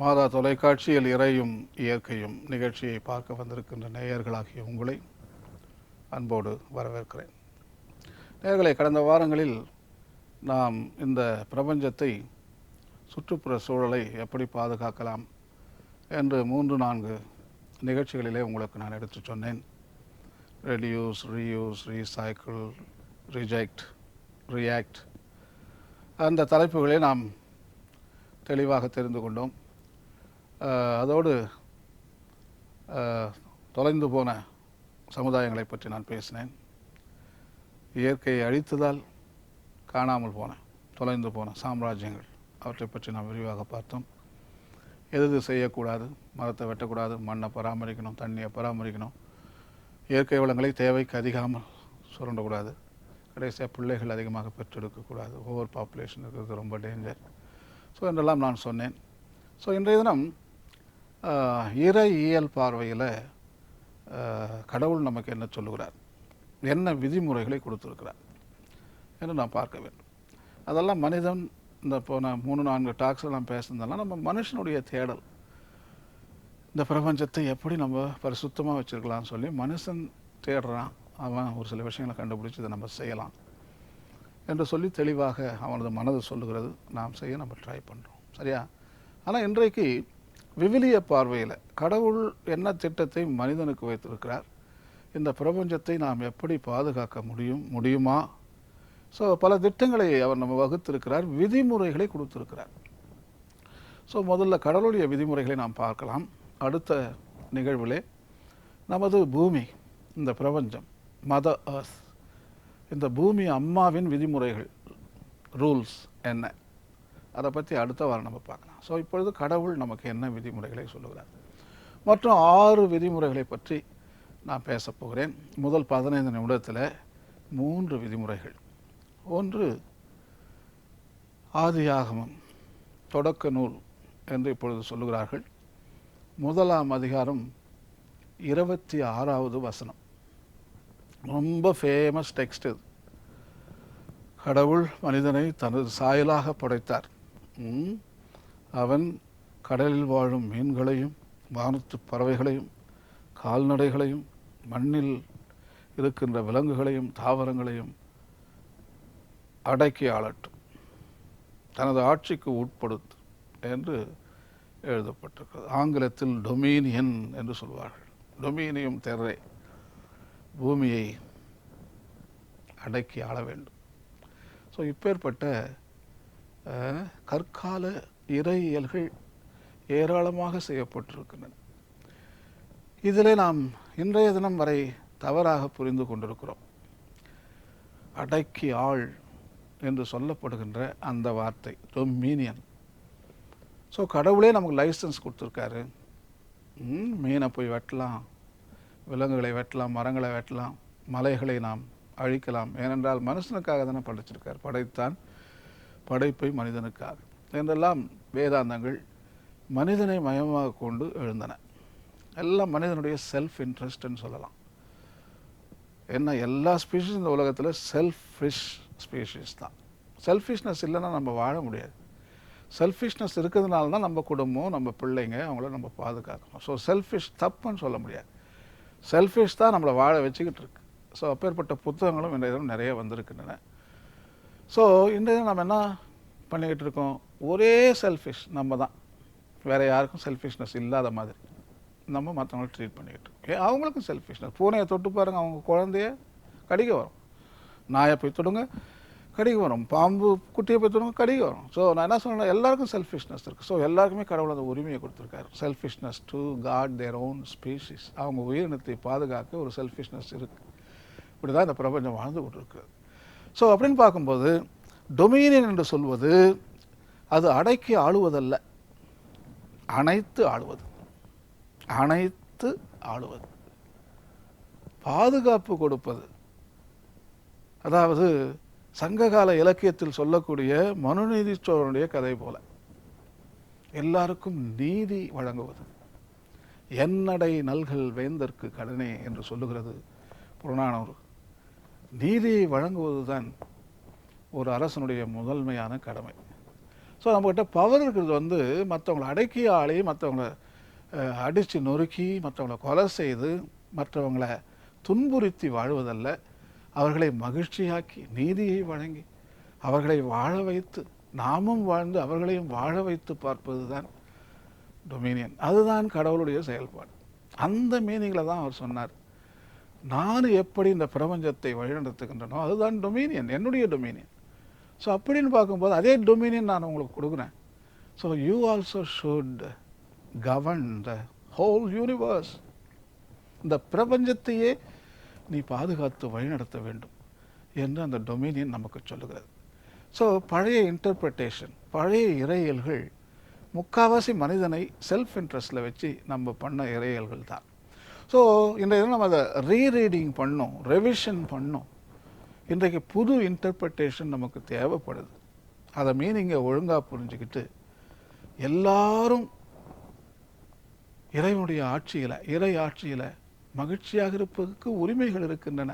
மாதா தொலைக்காட்சியில் இறையும் இயற்கையும் நிகழ்ச்சியை பார்க்க வந்திருக்கின்ற நேயர்களாகிய உங்களை அன்போடு வரவேற்கிறேன். நேயர்களை, கடந்த வாரங்களில் நாம் இந்த பிரபஞ்சத்தை, சுற்றுப்புற சூழலை எப்படி பாதுகாக்கலாம் என்று 3-4 நிகழ்ச்சிகளிலே உங்களுக்கு நான் எடுத்து சொன்னேன். Reduce, reuse, recycle, reject, react, அந்த தலைப்புகளை நாம் தெளிவாக தெரிந்து கொண்டோம். அதோடு தொலைந்து போன சமுதாயங்களை பற்றி நான் பேசினேன். இயற்கையை அழித்ததால் காணாமல் போன, தொலைந்து போன சாம்ராஜ்யங்கள், அவற்றை பற்றி நாம் விரிவாக பார்த்தோம். எது செய்யக்கூடாது, மரத்தை வெட்டக்கூடாது, மண்ணை பராமரிக்கணும், தண்ணியை பராமரிக்கணும், இயற்கை வளங்களை தேவைக்கு அதிகமாக சுரண்டக்கூடாது, கடைசியாக பிள்ளைகள் அதிகமாக பெற்றெடுக்கக்கூடாது, ஓவர் பாப்புலேஷன் இருக்கிறது ரொம்ப டேஞ்சர். ஸோ என்றெல்லாம் நான் சொன்னேன். ஸோ இன்றைய தினம் இறையியல் பார்வையில் கடவுள் நமக்கு என்ன சொல்லுகிறார், என்ன விதிமுறைகளை கொடுத்துருக்கிறார் என்று நாம் பார்க்க வேண்டும். அதெல்லாம் மனிதன் இந்த போன 3-4 டாக்ஸில் நாம் பேசுனதெல்லாம் நம்ம மனுஷனுடைய தேடல், இந்த பிரபஞ்சத்தை எப்படி நம்ம பரிசுத்தமாக வச்சுருக்கலாம்னு சொல்லி மனுஷன் தேடுறான். அவன் ஒரு சில விஷயங்களை கண்டுபிடிச்சி இதை நம்ம செய்யலாம் என்று சொல்லி தெளிவாக அவனது மனது சொல்லுகிறது. நாம் செய்ய நம்ம ட்ரை பண்ணுறோம், சரியா? ஆனால் இன்றைக்கு விவிலிய பார்வையில் கடவுள் என்ன திட்டத்தை மனிதனுக்கு வைத்திருக்கிறார், இந்த பிரபஞ்சத்தை நாம் எப்படி பாதுகாக்க முடியுமா? ஸோ பல திட்டங்களை அவர் நம்ம வகுத்திருக்கிறார், விதிமுறைகளை கொடுத்திருக்கிறார். ஸோ முதல்ல கடவுளுடைய விதிமுறைகளை நாம் பார்க்கலாம். அடுத்த நிகழ்விலே நமது பூமி, இந்த பிரபஞ்சம், மதர் எர்த், இந்த பூமி அம்மாவின் விதிமுறைகள், ரூல்ஸ் என்ன, அதை பற்றி அடுத்த வாரம் நம்ம பார்க்கலாம். ஸோ இப்பொழுது கடவுள் நமக்கு என்ன விதிமுறைகளை சொல்லுகிறார். மற்றும் 6 விதிமுறைகளை பற்றி நான் பேசப் போகிறேன். முதல் 15 நிமிடத்தில் 3 விதிமுறைகள். ஒன்று ஆதியாகமம், தொடக்க நூல் என்று இப்பொழுது சொல்லுகிறார்கள். 1ஆம் அதிகாரம் 26வது வசனம். ரொம்ப ஃபேமஸ் டெக்ஸ்ட் இது. கடவுள் மனிதனை தனது சாயலாக படைத்தார். அவன் கடலில் வாழும் மீன்களையும் வானத்து பறவைகளையும் கால்நடைகளையும் மண்ணில் இருக்கின்ற விலங்குகளையும் தாவரங்களையும் அடக்கி ஆளட்டும், தனது ஆட்சிக்கு உட்படுத்து என்று எழுதப்பட்டிருக்கிறது. ஆங்கிலத்தில் டொமினியன் என்று சொல்வார்கள். டொமினியம் தெர்ரே, பூமியை அடக்கி ஆள வேண்டும். ஸோ இப்பேற்பட்ட கற்கால இறையியல்கள் ஏராளமாக செய்யப்பட்டிருக்கின்றன. இதில் நாம் இன்றைய தினம் வரை தவறாக புரிந்து கொண்டிருக்கிறோம். அடக்கி ஆள் என்று சொல்லப்படுகின்ற அந்த வார்த்தை டொமினியன். ஸோ கடவுளே நமக்கு லைசன்ஸ் கொடுத்துருக்காரு. மீனை போய் வெட்டலாம், விலங்குகளை வெட்டலாம், மரங்களை வெட்டலாம், மலைகளை நாம் அழிக்கலாம். ஏனென்றால் மனுஷனுக்காக தானே படைச்சிருக்கார், படைத்தான் படைப்பை மனிதனுக்காக என்றெல்லாம் வேதாந்தங்கள் மனிதனை மயமாக கொண்டு எழுந்தன. எல்லாம் மனிதனுடைய செல்ஃப் இன்ட்ரெஸ்ட்னு சொல்லலாம். என்ன, எல்லா ஸ்பீஷீஸ் இந்த உலகத்தில் செல்ஃபிஷ் ஸ்பீஷீஸ் தான். செல்ஃபிஷ்னஸ் இல்லைன்னா நம்ம வாழ முடியாது. செல்ஃபிஷ்னஸ் இருக்கிறதுனால தான் நம்ம குடும்பம், நம்ம பிள்ளைங்க, அவங்கள நம்ம பாதுகாக்கணும். ஸோ செல்ஃபிஷ் தப்புன்னு சொல்ல முடியாது. செல்ஃபிஷ் தான் நம்மளை வாழ வச்சுக்கிட்டு இருக்கு. ஸோ அப்பேற்பட்ட புத்தகங்களும் இன்றைய தினம் நிறைய வந்திருக்கின்றன. ஸோ இன்றைய தினம் நம்ம என்ன பண்ணிக்கிட்டு இருக்கோம், ஒரே செல்ஃபிஷ் நம்ம தான், வேறு யாருக்கும் செல்ஃபிஷ்னஸ் இல்லாத மாதிரி நம்ம மற்றவங்களை ட்ரீட் பண்ணிக்கிட்டு இருக்கோம். அவங்களுக்கும் செல்ஃபிஷ்னஸ். பூனையை தொட்டு பாருங்கள், அவங்க குழந்தைய கடிக்க வரும். நாயை போய் தொடுங்க, கடிக்க வரும். பாம்பு குட்டியை போய் தொடுங்க, கடிக்க வரும். ஸோ நான் என்ன சொல்கிறேன், எல்லாருக்கும் செல்ஃபிஷ்னஸ் இருக்குது. ஸோ எல்லாருக்குமே கடவுள் அந்த உரிமையை கொடுத்துருக்காரு. Selfishness to god their own species. அவங்க உயிரினத்தை பாதுகாக்க ஒரு செல்ஃபிஷ்னஸ் இருக்குது. இப்படி தான் இந்த பிரபஞ்சம் வாழ்ந்து கொண்டிருக்கிறது. ஸோ அப்படின்னு பார்க்கும்போது டொமினியன் என்று சொல்வது அது அடக்கி ஆளுவதல்ல, அனைத்து ஆளுவது, அனைத்து ஆளுவது, பாதுகாப்பு கொடுப்பது. அதாவது சங்ககால இலக்கியத்தில் சொல்லக்கூடிய மனுநீதி சோழனுடைய கதை போல எல்லாருக்கும் நீதி வழங்குவது. என்னடை நல்கள் வேந்தற்கு கடனே என்று சொல்லுகிறது புறநானூறு. நீதியை வழங்குவது தான் ஒரு அரசனுடைய முதன்மையான கடமை. ஸோ நம்மக்கிட்ட பவர் இருக்கிறது வந்து மற்றவங்களை அடக்கி ஆளி, மற்றவங்கள அடித்து நொறுக்கி, மற்றவங்கள கொலை செய்து, மற்றவங்களை துன்புறுத்தி வாழ்வதல்ல, அவர்களை மகிழ்ச்சியாக்கி நீதியை வழங்கி அவர்களை வாழ வைத்து நாமும் வாழ்ந்து அவர்களையும் வாழ வைத்து பார்ப்பது தான் டொமினியன். அதுதான் கடவுளுடைய செயல்பாடு. அந்த மீனிங்கில் தான் அவர் சொன்னார், நான் எப்படி இந்த பிரபஞ்சத்தை வழிநடத்துகின்றனோ அதுதான் டொமினியன், என்னுடைய டொமினியன். ஸோ அப்படின்னு பார்க்கும்போது அதே டொமினியன் நான் உங்களுக்கு கொடுக்குறேன். So you also should govern the whole universe. இந்த பிரபஞ்சத்தையே நீ பாதுகாத்து வழிநடத்த வேண்டும் என்று அந்த டொமினியன் நமக்கு சொல்லுகிறது. ஸோ பழைய இன்டர்பிரிட்டேஷன், பழைய இறையியல்கள் முக்கால்வாசி மனிதனை செல்ஃப் இன்ட்ரெஸ்டில் வச்சு நம்ம பண்ண இறையியல்கள் தான். ஸோ இன்றைய நம்ம அதை ரீரீடிங் பண்ணோம், ரெவிஷன் பண்ணோம். இன்றைக்கு புது இன்டர்பிரிட்டேஷன் நமக்கு தேவைப்படுது. அதை மீனிங்கை ஒழுங்காக புரிஞ்சுக்கிட்டு எல்லாரும் இறைவனுடைய ஆட்சியில், இறை ஆட்சியில் மகிழ்ச்சியாக இருப்பதற்கு உரிமைகள் இருக்கின்றன.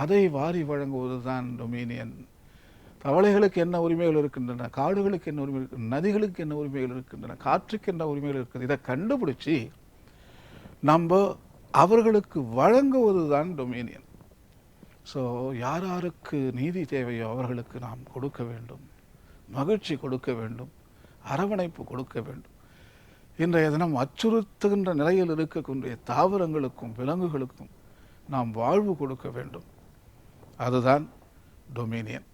அதை வாரி வழங்குவது தான் டொமினியன். தவளைகளுக்கு என்ன உரிமைகள் இருக்கின்றன, காடுகளுக்கு என்ன உரிமைகள் இருக்கின்றன, நதிகளுக்கு என்ன உரிமைகள் இருக்கின்றன, காற்றுக்கு என்ன உரிமைகள் இருக்குது, இதை கண்டுபிடிச்சி நம்ம அவர்களுக்கு வழங்குவது தான் டொமினியன். ஸோ யார் யாருக்கு நீதி தேவையோ அவர்களுக்கு நாம் கொடுக்க வேண்டும், மகிழ்ச்சி கொடுக்க வேண்டும், அரவணைப்பு கொடுக்க வேண்டும். இன்றைய தினம் அச்சுறுத்துகின்ற நிலையில் இருக்கக்கூடிய தாவரங்களுக்கும் விலங்குகளுக்கும் நாம் வாழ்வு கொடுக்க வேண்டும். அதுதான் டொமினியன்.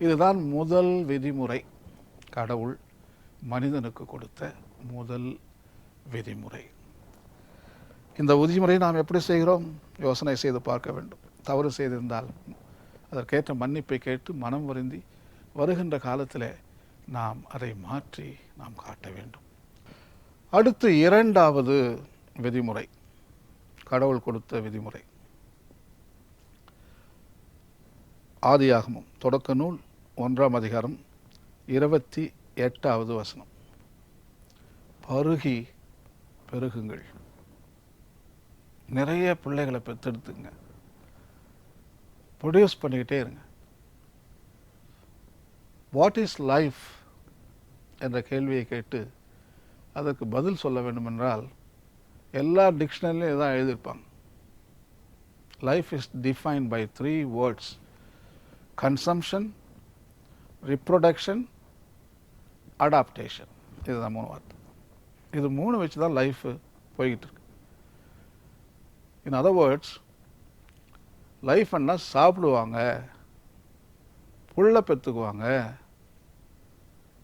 இதுதான் முதல் விதிமுறை, கடவுள் மனிதனுக்கு கொடுத்த முதல் விதிமுறை. இந்த விதிமுறை நாம் எப்படி செய்கிறோம்? யோசனை செய்து பார்க்க வேண்டும். தவறு செய்திருந்தால் அதற்கேற்ற மன்னிப்பை கேட்டு மனம் வருந்தி வருகின்ற காலத்தில் நாம் அதை மாற்றி நாம் காட்ட வேண்டும். அடுத்து இரண்டாவது விதிமுறை, கடவுள் கொடுத்த விதிமுறை. ஆதியாகமம் தொடக்க நூல் 1ஆம் அதிகாரம் 28வது வசனம். பருகி பெருகுங்கள், நிறைய பிள்ளைகளை பெற்றெடுத்துங்க, ப்ரொடியூஸ் பண்ணிக்கிட்டே இருங்க. வாட் இஸ் லைஃப் என்ற கேள்வியை கேட்டு அதற்கு பதில் சொல்ல வேண்டும் என்றால் எல்லா டிக்ஷனரிலையும் இதான் எழுதியிருப்பாங்க. Life is defined by 3 words: consumption, reproduction, adaptation. இதுதான் 3 வார்த்தை. இது 3 வச்சு தான் லைஃப் போய்கிட்டு இருக்கு. இன் அதர் வேர்ட்ஸ், லைஃப்னா சாப்பிடுவாங்க, புள்ள பெற்றுக்குவாங்க,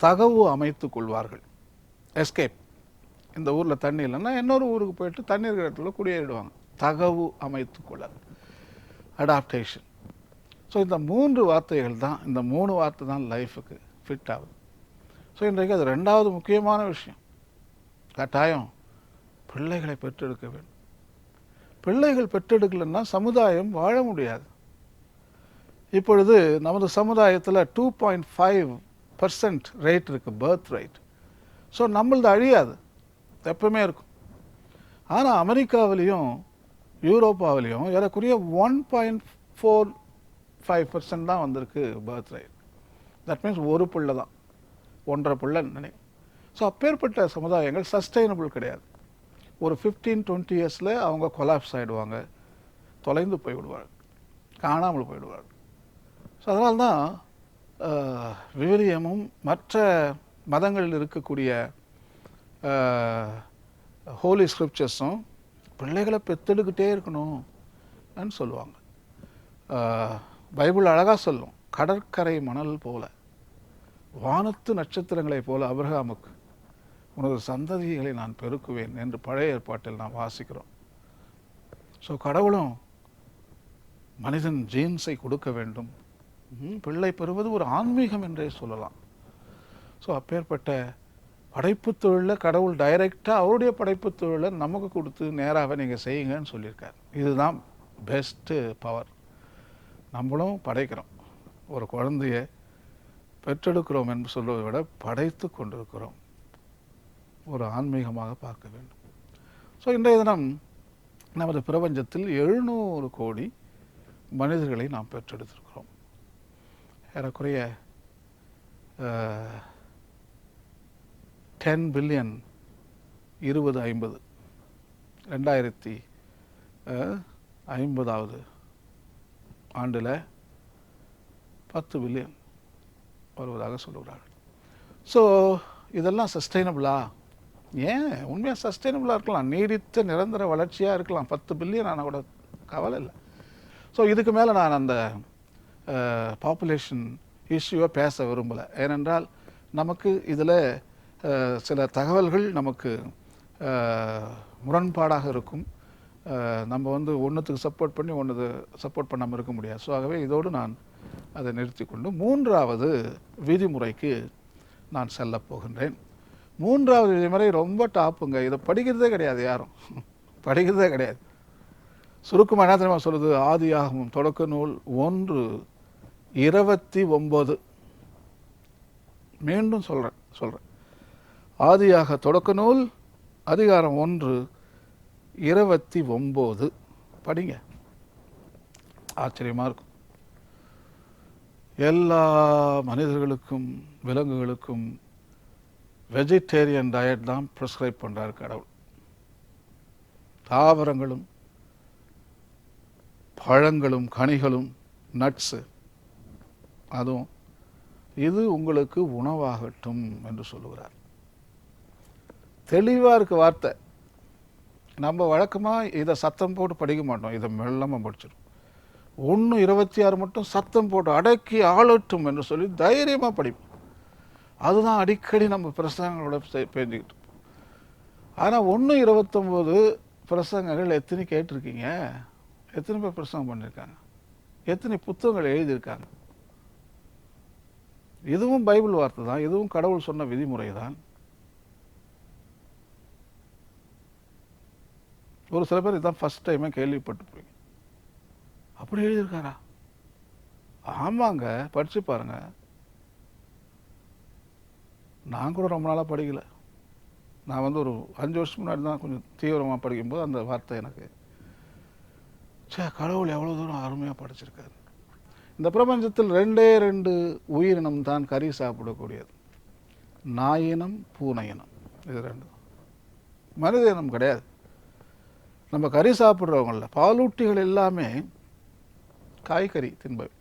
தகவு அமைத்து கொள்வார்கள், எஸ்கேப். இந்த ஊரில் தண்ணி இல்லைன்னா இன்னொரு ஊருக்கு போயிட்டு தண்ணீர் இடத்துல குடியேறிடுவாங்க, தகவு அமைத்து கொள்ளல், அடாப்டேஷன். ஸோ இந்த 3 வார்த்தைகள் தான், இந்த 3 வார்த்தை தான் லைஃபுக்கு ஃபிட் ஆகுது. ஸோ இன்றைக்கு அது 2வது முக்கியமான விஷயம். கட்டாயம் பிள்ளைகளை பெற்றெடுக்க வேண்டும். பிள்ளைகள் பெற்றெடுக்கலைன்னா சமுதாயம் வாழ முடியாது. இப்பொழுது நமது சமுதாயத்தில் 2.5% ரேட் இருக்குது, பர்த் ரேட். ஸோ நம்மளது அழியாது, எப்பவுமே இருக்கும். ஆனால் அமெரிக்காவிலையும் யூரோப்பாவிலையும் ஏறக்குறைய 1.45% தான் வந்திருக்கு பர்த் ரேட். தட் மீன்ஸ் ஒரு பிள்ளை தான், 1.5 பிள்ளை நினைக்கும். ஸோ அப்பேற்பட்ட சமுதாயங்கள் சஸ்டைனபிள் கிடையாது. ஒரு 15-20 இயர்ஸில் அவங்க கொலாப்ஸ் ஆகிடுவாங்க, தொலைந்து போய்விடுவாங்க, காணாமல் போய்விடுவாங்க. ஸோ அதனால்தான் விவிலியமும் மற்ற மதங்களில் இருக்கக்கூடிய ஹோலி ஸ்கிரிப்சர்ஸும் பிள்ளைகளை பெற்றெடுக்கிட்டே இருக்கணும்னு சொல்லுவாங்க. பைபிள் அழகாக சொல்லும், கடற்கரை மணல் போல, வானத்து நட்சத்திரங்களை போல அபிரகாமுக்கு உனது சந்ததிகளை நான் பெருக்குவேன் என்று பழைய ஏற்பாட்டில் நாம் வாசிக்கிறோம். ஸோ கடவுளும் மனிதன் ஜீன்ஸை கொடுக்க வேண்டும். பிள்ளை பெறுவது ஒரு ஆன்மீகம் என்றே சொல்லலாம். ஸோ அப்பேற்பட்ட படைப்பு தொழிலில் கடவுள் டைரெக்டாக அவருடைய படைப்பு தொழிலை நமக்கு கொடுத்து நேராக நீங்கள் செய்யுங்கன்னு சொல்லியிருக்கார். இதுதான் பெஸ்ட்டு பவர். நம்மளும் படைக்கிறோம், ஒரு குழந்தைய பெற்றெடுக்கிறோம் என்று சொல்வதை விட படைத்து கொண்டிருக்கிறோம். ஒரு ஆன்மீகமாக பார்க்க வேண்டும். ஸோ இன்றைய தினம் நமது பிரபஞ்சத்தில் 700 கோடி மனிதர்களை நாம் பெற்றெடுத்திருக்கிறோம். ஏறக்குறைய 10 பில்லியன் 2050 2050 ஆண்டில் 10 பில்லியன் வருவதாக சொல்லுகிறார்கள். ஸோ இதெல்லாம் சஸ்டைனபிளா? ஏன், உண்மையாக சஸ்டைனபிளாக இருக்கலாம், நீடித்த நிரந்தர வளர்ச்சியாக இருக்கலாம். 10 பில்லியன் ஆனால் கூட கவலை இல்லை. ஸோ இதுக்கு மேலே நான் அந்த பாப்புலேஷன் இஷ்யூவை பேச விரும்பலை. ஏனென்றால் நமக்கு இதில் சில தகவல்கள் நமக்கு முரண்பாடாக இருக்கும். நம்ம ஒன்றுத்துக்கு சப்போர்ட் பண்ணி ஒன்று சப்போர்ட் பண்ணாமல் இருக்க முடியாது. ஸோ ஆகவே இதோடு நான் அதை நிறுத்தி கொண்டு 3வது விதிமுறைக்கு நான் செல்ல போகின்றேன். 3வது விதிமுறை ரொம்ப டாப்புங்க. இதை படிக்கிறதே கிடையாது, யாரும் படிக்கிறதே கிடையாது. சுருக்கமாக என்ன தெரியுமா சொல்லுது? ஆதியாகமம் தொடக்க நூல் 1:29. மீண்டும் சொல்கிறேன். ஆதியாக தொடக்க நூல் அதிகாரம் 1:29 படிங்க, ஆச்சரியமாக இருக்கும். எல்லா மனிதர்களுக்கும் விலங்குகளுக்கும் வெஜிடேரியன் டயட் தான் ப்ரிஸ்கிரைப் பண்ணுறார் கடவுள். தாவரங்களும் பழங்களும் கனிகளும் நட்ஸு, அதுவும் இது உங்களுக்கு உணவாகட்டும் என்று சொல்லுகிறார். தெளிவாக இருக்கு வார்த்தை. நம்ம வழக்கமாக இதை சத்தம் போட்டு படிக்க மாட்டோம், இதை மெல்லமாக படிச்சிடும். 1:26 மட்டும் சத்தம் போட்டு அடக்கி ஆளட்டும் என்று சொல்லி தைரியமாக படிப்போம். அதுதான் அடிக்கடி நம்ம பிரசங்களோட பேஞ்சிக்கிட்டு. ஆனால் 1:29 பிரசங்கங்கள் எத்தனை கேட்டிருக்கீங்க? எத்தனை பேர் பிரசங்கம் பண்ணியிருக்காங்க? எத்தனை புத்தகங்கள் எழுதியிருக்காங்க? இதுவும் பைபிள் வார்த்தை தான், இதுவும் கடவுள் சொன்ன விதிமுறை தான். ஒரு சில பேர் இதுதான் ஃபர்ஸ்ட் டைமே கேள்விப்பட்டு போய் அப்படி எழுதியிருக்காரா? ஆமாங்க, படிச்சு பாருங்க. நான் கூட ரொம்ப நாளாக படிக்கல. நான் ஒரு 5 வருஷம் முன்னாடி தான் கொஞ்சம் தீவிரமாக படிக்கும்போது அந்த வார்த்தை எனக்கு, கடவுள் எவ்வளோ தூரம் அருமையாக படிச்சிருக்காரு. இந்த பிரபஞ்சத்தில் 2 உயிரினம் தான் கறி சாப்பிடக்கூடியது. நாயினம், பூனை இனம். இது 2 மனித இனம் கிடையாது. நம்ம கறி சாப்பிட்றவங்கள பாலூட்டிகள் எல்லாமே காய்கறி தின்பவை,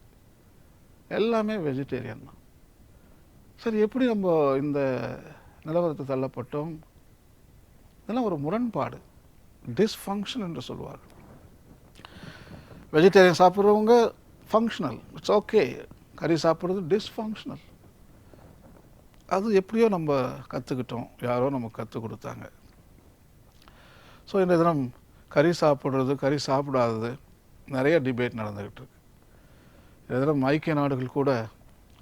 எல்லாமே வெஜிடேரியன் தான். சரி, எப்படி நம்ம இந்த நிலவரத்தை தள்ளப்பட்டோம்? இதெல்லாம் ஒரு முரண்பாடு, டிஸ்ஃபங்க்ஷன் என்று சொல்வார்கள். வெஜிடேரியன் சாப்பிட்றவங்க ஃபங்க்ஷனல், இட்ஸ் ஓகே. கறி சாப்பிட்றது டிஸ்ஃபங்க்ஷனல். அது எப்படியோ நம்ம கற்றுக்கிட்டோம், யாரோ நமக்கு கற்றுக் கொடுத்தாங்க. ஸோ இந்த தினம் கறி சாப்பிட்றது கறி சாப்பிடாதது நிறைய டிபேட் நடந்துக்கிட்டு இருக்கு. இந்த தினம் ஐக்கிய நாடுகள் கூட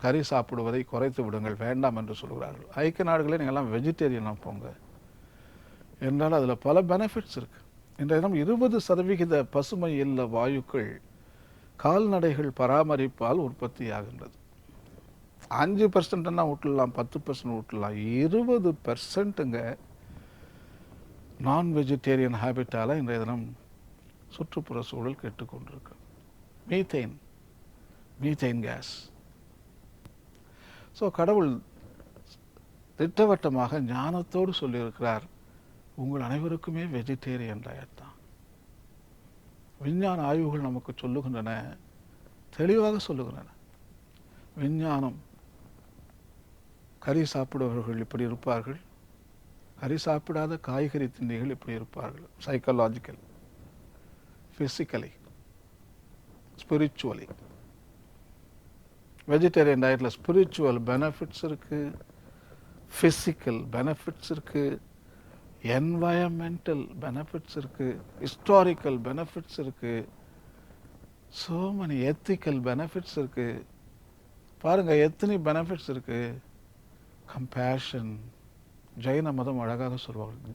கறி சாப்பிடுவதை குறைத்து விடுங்கள், வேண்டாம் என்று சொல்கிறார்கள். ஐக்கிய நாடுகளே நீங்கள்லாம் வெஜிடேரியனாக போங்க என்றால் அதில் பல பெனிஃபிட்ஸ் இருக்குது. இன்றைய தினம் 20% பசுமை இல்ல வாயுக்கள் கால்நடைகள் பராமரிப்பால் உற்பத்தி ஆகின்றது. 5% விட்டுலாம், 10% விட்டுலாம், 20%ங்க நான் வெஜிடேரியன் ஹேபிட்டால் இன்றைய தினம் சுற்றுப்புற சூழல் கெட்டுக்கொண்டிருக்கு. Methane case. ஸோ கடவுள் திட்டவட்டமாக ஞானத்தோடு சொல்லியிருக்கிறார், உங்கள் அனைவருக்குமே வெஜிடேரியன் டயட் தான். விஞ்ஞான ஆய்வுகள் நமக்கு சொல்லுகின்றன, தெளிவாக சொல்லுகின்றன. விஞ்ஞானம் கறி சாப்பிடுபவர்கள் இப்படி இருப்பார்கள், கறி சாப்பிடாத காய்கறி திண்டிகள் இப்படி இருப்பார்கள். Psychological, physically, spiritually. வெஜிடேரியன் டயட்டில் ஸ்பிரிச்சுவல் பெனிஃபிட்ஸ் இருக்குது, ஃபிசிக்கல் பெனிஃபிட்ஸ் இருக்குது, என்வாயன்மெண்டல் பெனிஃபிட்ஸ் இருக்குது, ஹிஸ்டாரிக்கல் பெனிஃபிட்ஸ் இருக்குது, ஸோ மெனி எத்திக்கல் பெனிஃபிட்ஸ் இருக்குது. பாருங்கள் எத்தனை பெனிஃபிட்ஸ் இருக்குது. கம்பேஷன், ஜெயின மதம் அழகாக சொல்வார்கள்,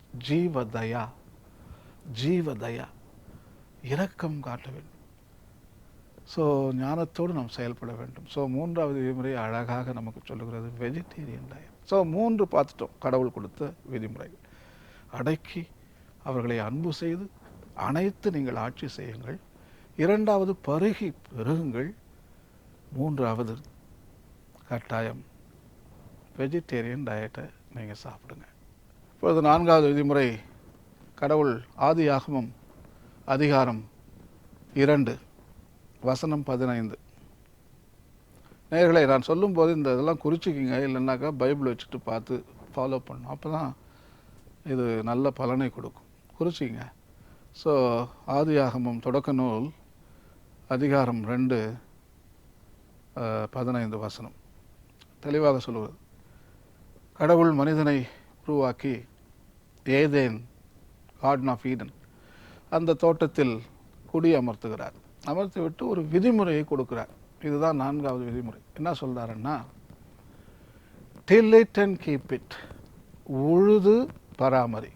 ஜீவதயா, இரக்கம் காட்ட வேண்டும். ஸோ ஞானத்தோடு நாம் செயல்பட வேண்டும். ஸோ 3வது விதிமுறை அழகாக நமக்கு சொல்லுகிறது வெஜிடேரியன் டயட். ஸோ 3 பார்த்துட்டோம் கடவுள் கொடுத்த விதிமுறைகள். அடக்கி அவர்களை அன்பு செய்து அனைத்து நீங்கள் ஆட்சி செய்யுங்கள். 2வது பருகி பெருகுங்கள். 3வது கட்டாயம் வெஜிடேரியன் டயட்டை நீங்கள் சாப்பிடுங்க. இப்பொழுது 4வது விதிமுறை, கடவுள் ஆதியாகமம் அதிகாரம் 2 வசனம் 15. நேயர்களே, நான் சொல்லும்போது இந்த இதெல்லாம் குறிச்சிக்கிங்க, இல்லைன்னாக்கா பைபிள் வச்சுட்டு பார்த்து ஃபாலோ பண்ணணும். அப்போ தான் இது நல்ல பலனை கொடுக்கும். குறிச்சிங்க. ஸோ ஆதியாகமம் தொடக்க நூல் அதிகாரம் 2 15 வசனம் தெளிவாக சொல்லுவது, கடவுள் மனிதனை உருவாக்கி ஏதேன், கார்டன் ஆஃப் ஈடன், அந்த தோட்டத்தில் குடி அமர்த்துகிறார். அமர்த்தி விட்டு ஒரு விதிமுறையை கொடுக்கிறார். இதுதான் 4வது விதிமுறை. என்ன சொல்றாருன்னா, till it and keep it, உழுது பராமரி,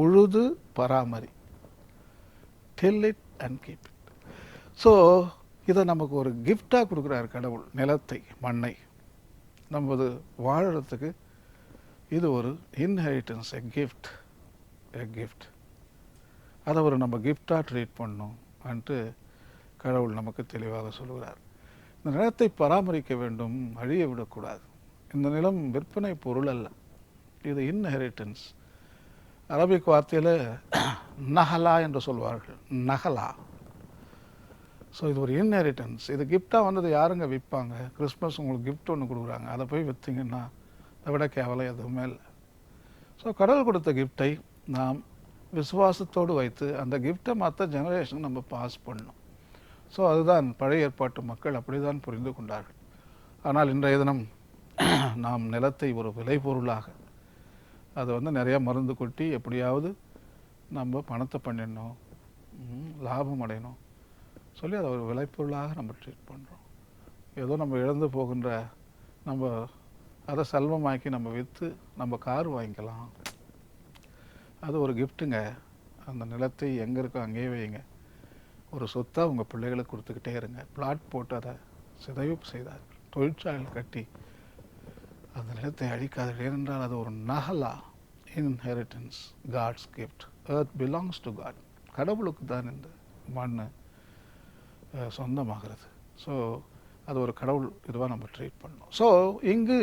உழுது பராமரி, till it and keep it. So இதை நமக்கு ஒரு கிஃப்டாக கொடுக்குறார் கடவுள். நிலத்தை, மண்ணை நமது வாழறதுக்கு இது ஒரு inheritance, a gift, a gift. அதை ஒரு நம்ம கிஃப்டாக ட்ரீட் பண்ணணும் அன்ட்டு கடவுள் நமக்கு தெளிவாக சொல்கிறார். இந்த நிலத்தை பராமரிக்க வேண்டும், அழிய விடக்கூடாது. இந்த நிலம் விற்பனை பொருள் அல்ல, இது இன்ஹெரிட்டன்ஸ். அரபிக் வார்த்தையில் நஹலா என்று சொல்வார்கள், நஹலா. ஸோ இது ஒரு இன்ஹெரிட்டன்ஸ். இது கிஃப்டாக வந்தது யாருங்க விற்பாங்க? கிறிஸ்மஸ் உங்களுக்கு கிஃப்ட் ஒன்று கொடுக்குறாங்க, அதை போய் விற்றீங்கன்னா அதை விட கேவலம் எதுவுமே இல்லை. ஸோ கடவுள் கொடுத்த கிஃப்டை நாம் விசுவாசத்தோடு வைத்து அந்த கிஃப்டை மற்ற ஜெனரேஷன் நம்ம பாஸ் பண்ணணும். ஸோ அதுதான் பழைய ஏற்பாட்டு மக்கள் அப்படி தான் புரிந்து கொண்டார்கள். ஆனால் இன்றைய தினம் நாம் நிலத்தை ஒரு விலை பொருளாக, அதை நிறையா மருந்து கொட்டி எப்படியாவது நம்ம பணத்தை பண்ணிடணும், லாபம் அடையணும் சொல்லி அதை ஒரு விளைப்பொருளாக நம்ம ட்ரீட் பண்ணுறோம். ஏதோ நம்ம இழந்து போகின்ற, நம்ம அதை செல்வமாக்கி நம்ம விற்று நம்ம கார் வாங்கிக்கலாம். அது ஒரு கிஃப்ட்டுங்க. அந்த நிலத்தை எங்கே இருக்கோ அங்கேயே வைங்க. ஒரு சொத்தாக உங்கள் பிள்ளைகளுக்கு கொடுத்துக்கிட்டே இருங்க. பிளாட் போட்டு அதை சிதைவு செய்தார்கள், தொழிற்சாலை கட்டி அந்த நிலத்தை அழிக்காது. ஏனென்றால் அது ஒரு நஹலா, inheritance, God's gift. Earth belongs to God. கடவுளுக்கு தான் இந்த மண் சொந்தமாகிறது. ஸோ அது ஒரு கடவுள் இதுவாக நம்ம ட்ரீட் பண்ணணும். ஸோ இங்கு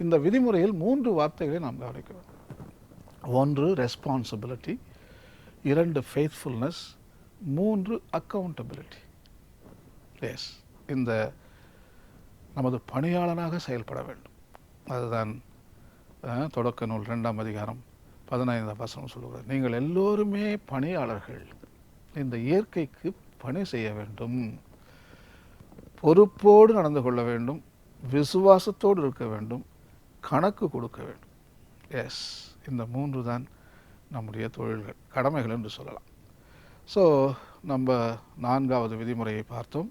இந்த விதிமுறையில் 3 வார்த்தைகளை நாம் கவனிக்க வேண்டும். 1 ரெஸ்பான்சிபிலிட்டி, 2 ஃபெய்த்ஃபுல்னஸ், 3 அக்கௌண்டபிலிட்டி. எஸ், இந்த நமது பணியாளனாக செயல்பட வேண்டும். அதுதான் தொடக்க நூல் 2ஆம் அதிகாரம் 15ஆம் வசனம் சொல்லுகிறது. நீங்கள் எல்லோருமே பணியாளர்கள், இந்த இயற்கைக்கு பணி செய்ய வேண்டும், பொறுப்போடு நடந்து கொள்ள வேண்டும், விசுவாசத்தோடு இருக்க வேண்டும், கணக்கு கொடுக்க வேண்டும். எஸ், இந்த 3 தான் நம்முடைய தொழில்கள், கடமைகள் என்று சொல்லலாம். ஸோ நம்ம 4வது விதிமுறையை பார்த்தோம்.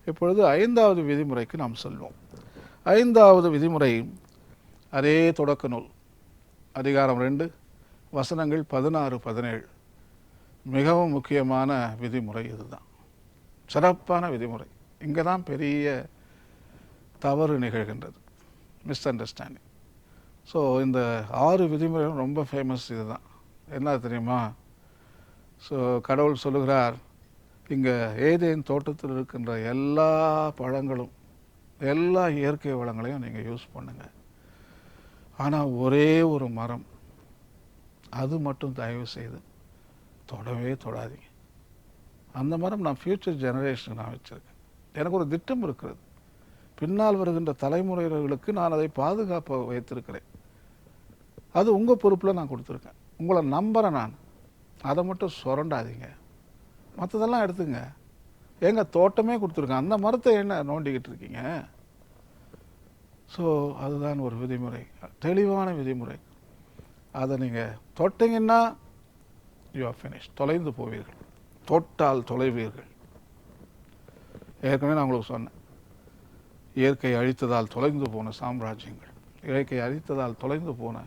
இப்பொழுது 5வது விதிமுறைக்கு நாம் செல்வோம். 5வது விதிமுறை அதே தொடக்க நூல் அதிகாரம் 2 வசனங்கள் 16, 17. மிகவும் முக்கியமான விதிமுறை இதுதான், சிறப்பான விதிமுறை. இங்கே தான் பெரிய தவறு நிகழ்கின்றது, மிஸ் அண்டர்ஸ்டாண்டிங். ஸோ இந்த 6 விதிமுறைகளும் ரொம்ப ஃபேமஸ். இதுதான் என்ன தெரியுமா? ஸோ கடவுள் சொல்லுகிறார், இங்கே ஏதேன் தோட்டத்தில் இருக்கின்ற எல்லா பழங்களும், எல்லா இயற்கை வளங்களையும் நீங்கள் யூஸ் பண்ணுங்க. ஆனால் ஒரே ஒரு மரம், அது மட்டும் தயவு செய்து தொடவே தொடாதீங்க. அந்த மரம் நான் ஃப்யூச்சர் ஜெனரேஷனுக்கு நான் வச்சுருக்கேன். எனக்கு ஒரு திட்டம் இருக்கிறது, பின்னால் வருகின்ற தலைமுறைகளுக்கு நான் அதை பாதுகாப்பாக வைத்திருக்கிறேன். அது உங்கள் பொறுப்பில் நான் கொடுத்துருக்கேன், உங்களை நம்புகிறேன் நான். அதை மட்டும் சுரண்டாதீங்க, மற்றதெல்லாம் எடுத்துங்க. எங்கள் தோட்டமே கொடுத்துருக்கேன், அந்த மரத்தை என்ன நோண்டிக்கிட்டு இருக்கீங்க? ஸோ அதுதான் ஒரு விதிமுறை, தெளிவான விதிமுறை. அதை நீங்கள் தொட்டிங்கன்னா யூ ஆர் ஃபினிஷ், தொலைந்து போவீர்கள், தொட்டால் தொலைவீர்கள். ஏற்கனவே நான் உங்களுக்கு சொன்னேன், இயற்கை அழித்ததால் தொலைந்து போன சாம்ராஜ்யங்கள், இயற்கை அழித்ததால் தொலைந்து போன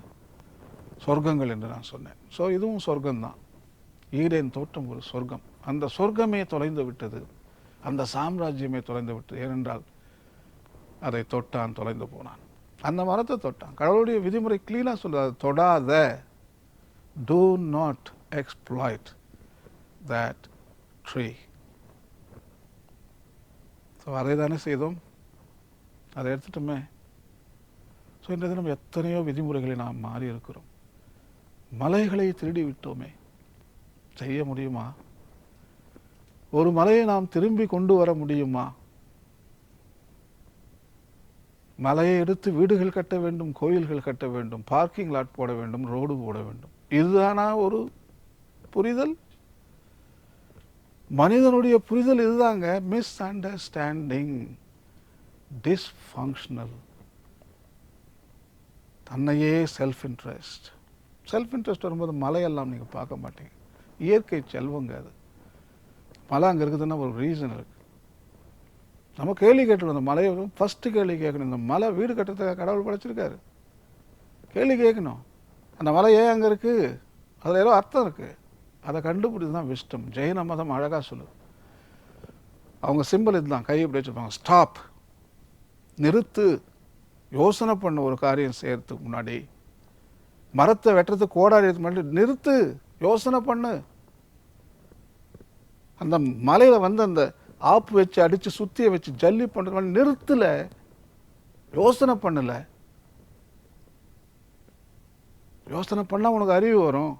சொர்க்கங்கள் என்று நான் சொன்னேன். ஸோ இதுவும் சொர்க்கம்தான். ஈடேன் தோட்டம் ஒரு சொர்க்கம். அந்த சொர்க்கமே தொலைந்து விட்டது, அந்த சாம்ராஜ்யமே தொலைந்து விட்டது. ஏனென்றால் அதை தொட்டான், தொலைந்து போனான். அந்த மரத்தை தொட்டான். கடவுளுடைய விதிமுறை கிளீனாக சொல்றாரு, தொடாத, do not exploit that tree. So அதை தானே செய்தோம், அதை எடுத்துட்டோமே. ஸோ இன்றைய தினம் எத்தனையோ விதிமுறைகளை நாம் மாறி இருக்கிறோம். மலைகளை திருடி விட்டோமே, செய்ய முடியுமா? ஒரு மலையை நாம் திரும்பி கொண்டு வர முடியுமா? மலையை எடுத்து வீடுகள் கட்ட வேண்டும், கோயில்கள் கட்ட வேண்டும், பார்க்கிங் லாட் போட வேண்டும், ரோடு போட வேண்டும். இதுதானா ஒரு புரிதல்? மனிதனுடைய புரிதல் இதுதாங்க. Miss understanding, dysfunctional. தன்னையே செல்ஃப் இன்ட்ரெஸ்ட். செல்ஃப் இன்ட்ரெஸ்ட் வரும்போது மலையெல்லாம் நீங்கள் பார்க்க மாட்டீங்க. இயற்கை செல்வங்க அது. மலை அங்கே இருக்குதுன்னா ஒரு ரீசன் இருக்குது. நம்ம கேள்வி கேட்டுருவோம். அந்த மலையை ஃபஸ்ட்டு கேள்வி கேட்கணும். இந்த மலை வீடு கட்டுறதுக்காக கடவுள் படைச்சிருக்காரு. கேள்வி கேட்கணும். அந்த மலை ஏன் அங்கே இருக்குது? அதில் ஏதோ அர்த்தம் இருக்குது. அதை கண்டுபிடிச்சு தான் விஸ்டம். ஜெயின மதம் அழகாக சொல்லுது. அவங்க சிம்பிள் இதுதான், கையை இப்படி வச்சுருப்பாங்க. ஸ்டாப், நிறுத்து, யோசனை பண்ண. ஒரு காரியம் செய்யறதுக்கு முன்னாடி, மரத்தை வெட்டுறதுக்கு கோடாரி முன்னாடி நிறுத்து, யோசனை பண்ணு. அந்த மலையில் வந்து அந்த ஆப்பு வச்சு அடித்து சுத்தியை வச்சு ஜல்லி பண்ணுறது நிறுத்தல, யோசனை பண்ணல. யோசனை பண்ணால் உனக்கு அறிவு வரும்.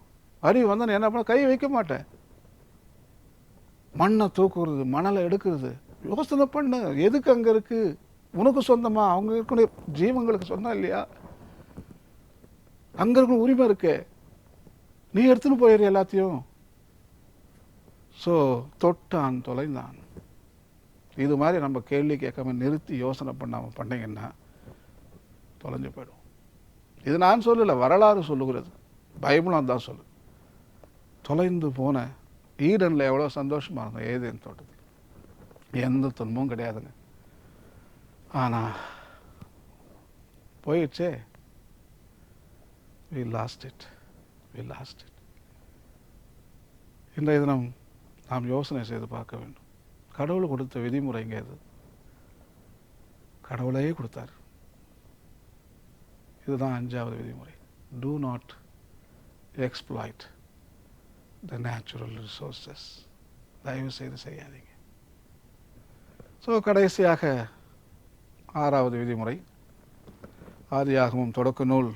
அறிவு வந்தால் நீ என்ன பண்ண? கை வைக்க மாட்டேன். மண்ணை தூக்குறது, மணலை எடுக்கிறது, யோசனை பண்ணு. எதுக்கு அங்கே இருக்கு? உனக்கு சொந்தமா? அவங்க இருக்கக்கூடிய ஜீவங்களுக்கு சொந்தம் இல்லையா? அங்கே இருக்கணும் உரிமை இருக்கு. நீ எடுத்துன்னு போயிரு எல்லாத்தையும். ஸோ தொட்டான் தொலைந்தான். இது மாதிரி நம்ம கேள்வி கேட்காம நிறுத்தி யோசனை பண்ணாமல் பண்ணிங்கன்னா தொலைஞ்சு போயிடும். இது நான் சொல்லலை, வரலாறு சொல்லுகிறது. பைபிளும் தான் சொல்லு. தொலைந்து போன ஈடனில் எவ்வளோ சந்தோஷமாக இருந்தோம். ஏதேன் தோட்டத்தில் எந்த துன்பமும் கிடையாதுங்க. ஆனால் போயிடுச்சே. we lost it. இன்றைய தினம் நாம் யோசனை செய்து பார்க்க வேண்டும். கடவுள் கொடுத்த விதிமுறைங்க இது. கடவுளையே கொடுத்தார். இதுதான் 5வது விதிமுறை. do not exploit the natural resources. தயவு செய்து செய்யாதீங்க. ஸோ கடைசியாக 6வது விதிமுறை. ஆதியாகமம் தொடக்க நூல்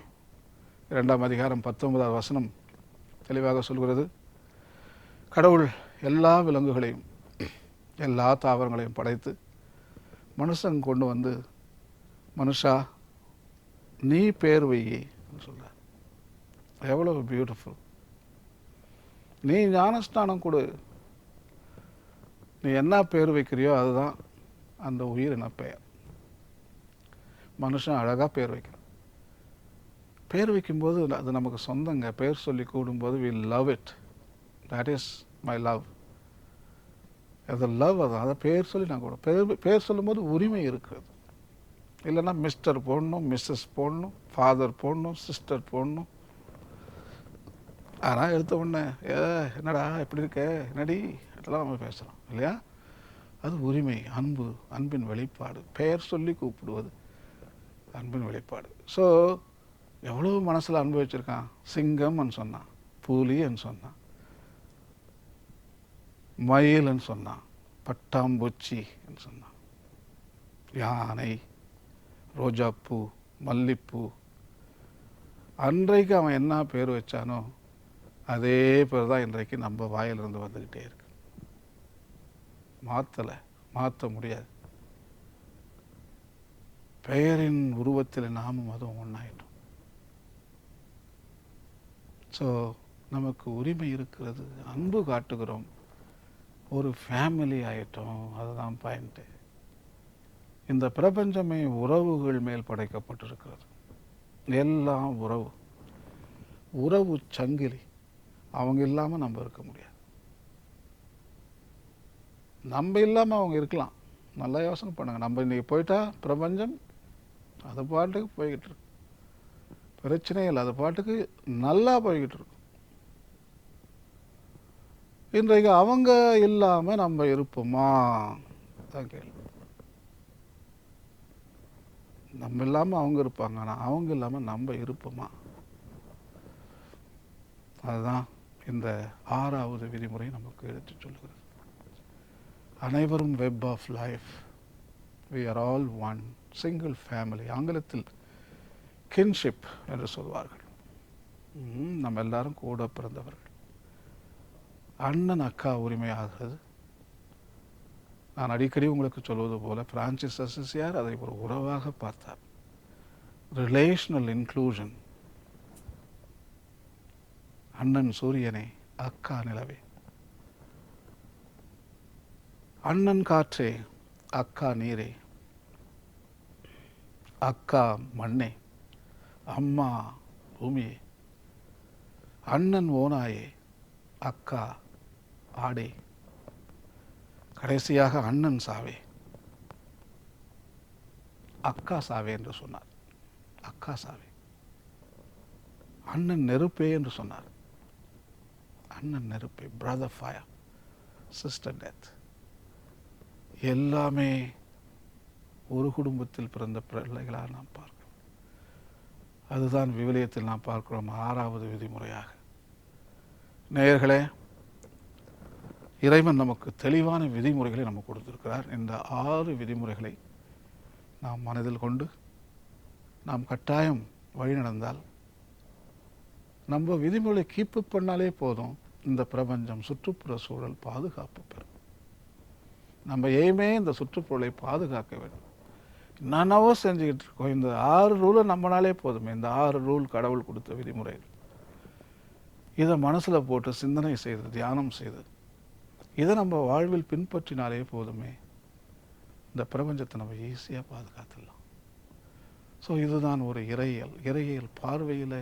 2ஆம் அதிகாரம் 19வது வசனம் தெளிவாக சொல்கிறது. கடவுள் எல்லா விலங்குகளையும் எல்லா தாவரங்களையும் படைத்து மனுஷன் கொண்டு வந்து, மனுஷா நீ பேர் வையே சொல்றார். எவ்வளவு பியூட்டிஃபுல். நீ ஞானஸ்தானம் கொடு. நீ என்ன பேர் வைக்கிறியோ அதுதான் அந்த உயிரின பெயர். மனுஷன் அழகாக பேர் வைக்கிறான். பேர் வைக்கும்போது அது நமக்கு சொந்தங்க. பேர் சொல்லி கூடும்போது we love it. that is my love. அது லவ். அதை பேர் சொல்லி நான் கூட பேர் சொல்லும்போது உரிமை இருக்கிறது. இல்லைன்னா மிஸ்டர் போடணும், மிஸ்ஸஸ் போடணும், ஃபாதர் போடணும், சிஸ்டர் போடணும். ஆனால் எடுத்த உடனே என்னடா எப்படி இருக்க, என்னடி அதெல்லாம் நம்ம பேசுகிறோம் இல்லையா? அது உரிமை, அன்பு, அன்பின் வெளிப்பாடு. பெயர் சொல்லி கூப்பிடுவது அன்பின் வெளிப்பாடு. ஸோ எவ்வளோ மனசில் அன்பு வச்சுருக்கான். சிங்கம்னு சொன்னான், புலின்னு சொன்னான், மயில்னு சொன்னான், பட்டாம்பூச்சின்னு சொன்னான், யானை, ரோஜாப்பூ, மல்லிப்பூ. அன்றைக்கு அவன் என்ன பேர் வச்சானோ அதே பேர் தான் இன்றைக்கு நம்ம வாயிலிருந்து வந்துக்கிட்டே இருக்கு. மாற்றலை, மாற்ற முடியாது. பெயரின் உருவத்தில் நாமும் அதுவும் ஒன்றாயிட்டோம். ஸோ நமக்கு உரிமை இருக்கிறது, அன்பு காட்டுகிறோம், ஒரு ஃபேமிலி ஆயிட்டோம். அதுதான் பாயிண்ட்டு. இந்த பிரபஞ்சமே உறவுகள் மேல் படைக்கப்பட்டிருக்கிறது. எல்லாம் உறவு, உறவு சங்கிலி. அவங்க இல்லாமல் நம்ம இருக்க முடியாது. நம்ம இல்லாமல் அவங்க இருக்கலாம். நல்லா யோசனை பண்ணுங்க. நம்ம இன்றைக்கி போயிட்டா பிரபஞ்சம் அது பாட்டுக்கு போய்கிட்டு இருக்கு. பிரச்சனை இல்லை, அது பாட்டுக்கு நல்லா போய்கிட்டு இருக்கும். இன்றைக்கு அவங்க இல்லாமல் நம்ம இருப்போமா தான் கேள்வி. நம்ம இல்லாமல் அவங்க இருப்பாங்க, ஆனால் அவங்க இல்லாமல் நம்ம இருப்போமா? அதுதான் இந்த 6வது விதிமுறை நமக்கு எடுத்து சொல்லுகிறது. அனைவரும் web of life, we are all one, single family. ஆங்கிலத்தில் கின்ஷிப் என்று சொல்வார்கள். நம்ம எல்லாரும் கூட பிறந்தவர்கள். அண்ணன் அக்கா உரிமை ஆகிறது. நான் அடிக்கடி உங்களுக்கு சொல்வது போல பிரான்சிஸ் அசிசியார் அதை ஒரு உறவாக பார்த்தார். Relational inclusion. அண்ணன் சூரியனே, அக்கா நிலவே, அண்ணன் காற்றே, அக்கா நீரே, அக்கா மண்ணே, அம்மா பூமியே, அண்ணன் ஓனாயே, அக்கா ஆடே, கடைசியாக அண்ணன் சாவே, அக்கா சாவே என்று சொன்னார். அக்கா சாவே. அண்ணன் நெருப்பே என்று சொன்னார். அண்ணன் நெருப்பே, பிரதர் ஃபயர், சிஸ்டர் டெத். எல்லாமே ஒரு குடும்பத்தில் பிறந்த பிள்ளைகளாக நாம் பார்க்கிறோம். அதுதான் விவிலியத்தில் நாம் பார்க்கிறோம் 6வது விதிமுறையாக. நேயர்களே, இறைவன் நமக்கு தெளிவான விதிமுறைகளை நமக்கு கொடுத்திருக்கிறார். இந்த 6 விதிமுறைகளை நாம் மனதில் கொண்டு நாம் கட்டாயம் வழி நடந்தால், நம்ம விதிமுறைகளை கீப்பு பண்ணாலே போதும், இந்த பிரபஞ்சம் சுற்றுப்புற சூழல் பாதுகாப்பு பெறும். நம்ம எய்மே இந்த சுற்றுப்புறலை பாதுகாக்க வேண்டும். என்னென்னவோ செஞ்சுக்கிட்டு இருக்கோம். இந்த 6 ரூலை நம்மளாலே போதுமே. இந்த 6 ரூல் கடவுள் கொடுத்த விதிமுறைகள். இதை மனசில் போட்டு சிந்தனை செய்து, தியானம் செய்து, இதை நம்ம வாழ்வில் பின்பற்றினாலே போதுமே, இந்த பிரபஞ்சத்தை நம்ம ஈஸியாக பாதுகாத்துடலாம். ஸோ இதுதான் ஒரு இறையியல் பார்வையில்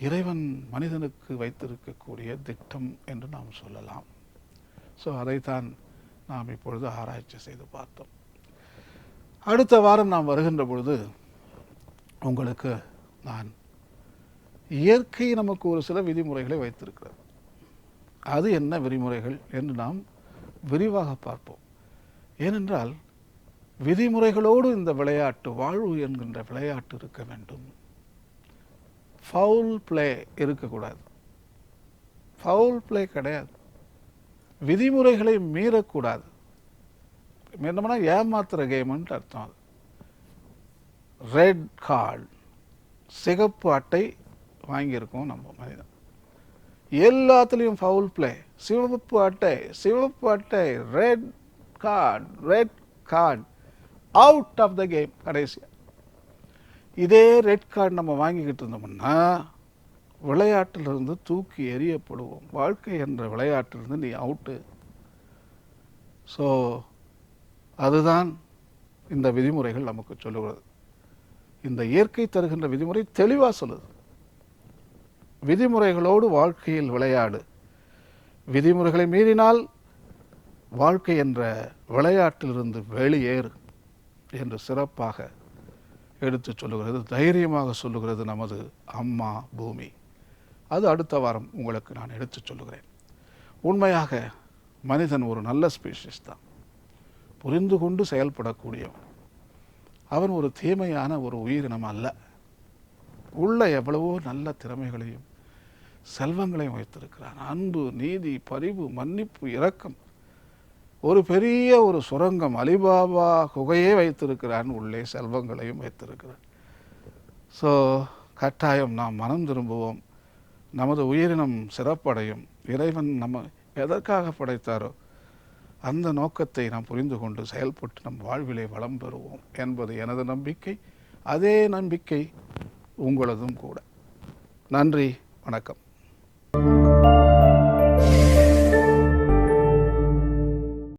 இறைவன் மனிதனுக்கு வைத்திருக்கக்கூடிய திட்டம் என்று நாம் சொல்லலாம். ஸோ அதைத்தான் நாம் இப்பொழுது ஆராய்ச்சி செய்து பார்த்தோம். அடுத்த வாரம் நாம் வருகின்ற பொழுது உங்களுக்கு நான் இயற்கை நமக்கு ஒரு சில விதிமுறைகளை வைத்திருக்கிறது. அது என்ன விதிமுறைகள் என்று நாம் விரிவாக பார்ப்போம். ஏனென்றால் விதிமுறைகளோடு இந்த விளையாட்டு, வாழ்வு என்கின்ற விளையாட்டு இருக்க வேண்டும். ஃபவுல் பிளே இருக்கக்கூடாது. ஃபவுல் பிளே கிடையாது. விதிமுறைகளை மீறக்கூடாது. மீறினோம்னா ஏமாத்துற கேம்ன்ட்டு அர்த்தம். அது ரெட் கார்டு, சிகப்பு அட்டை வாங்கியிருக்கோம் நம்ம மனிதன். எல்லாத்துலேயும் ஃபவுல் பிளே. சிவப்பு அட்டை, red card, out of the game. கடைசியாக இதே ரெட் கார்டு நம்ம வாங்கிக்கிட்டு இருந்தோம்னா விளையாட்டிலிருந்து தூக்கி எறியப்படுவோம். வாழ்க்கை என்ற விளையாட்டிலிருந்து நீ அவுட்டு. ஸோ அதுதான் இந்த விதிமுறைகள் நமக்கு சொல்லுகிறது. இந்த இயற்கை தருகின்ற விதிமுறை தெளிவாக சொல்லுது. விதிமுறைகளோடு வாழ்க்கையில் விளையாடு. விதிமுறைகளை மீறினால் வாழ்க்கை என்ற விளையாட்டிலிருந்து வெளியேறு என்று சிறப்பாக எடுத்து சொல்லுகிறது, தைரியமாக சொல்லுகிறது நமது அம்மா பூமி. அது அடுத்த வாரம் உங்களுக்கு நான் எடுத்து சொல்லுகிறேன். உண்மையாக மனிதன் ஒரு நல்ல ஸ்பீஷிஸ் தான். புரிந்து கொண்டு செயல்படக்கூடியவன். அவன் ஒரு தீமையான ஒரு உயிரினம் அல்ல. உள்ள எவ்வளவோ நல்ல திறமைகளையும் செல்வங்களையும் வைத்திருக்கிறான். அன்பு, நீதி, பரிவு, மன்னிப்பு, இரக்கம். ஒரு பெரிய ஒரு சுரங்கம், அலிபாபா குகையே வைத்திருக்கிறான். உள்ளே செல்வங்களையும் வைத்திருக்கிறான். ஸோ கட்டாயம் நாம் மனம் திரும்புவோம். நமது உயிரினம் சிறப்படையும். இறைவன் நம்ம எதற்காக படைத்தாரோ அந்த நோக்கத்தை நாம் புரிந்து கொண்டு செயல்பட்டு நம் வாழ்விலே வளம் பெறுவோம் என்பது எனது நம்பிக்கை. அதே நம்பிக்கை உங்களதும் கூட. நன்றி, வணக்கம்.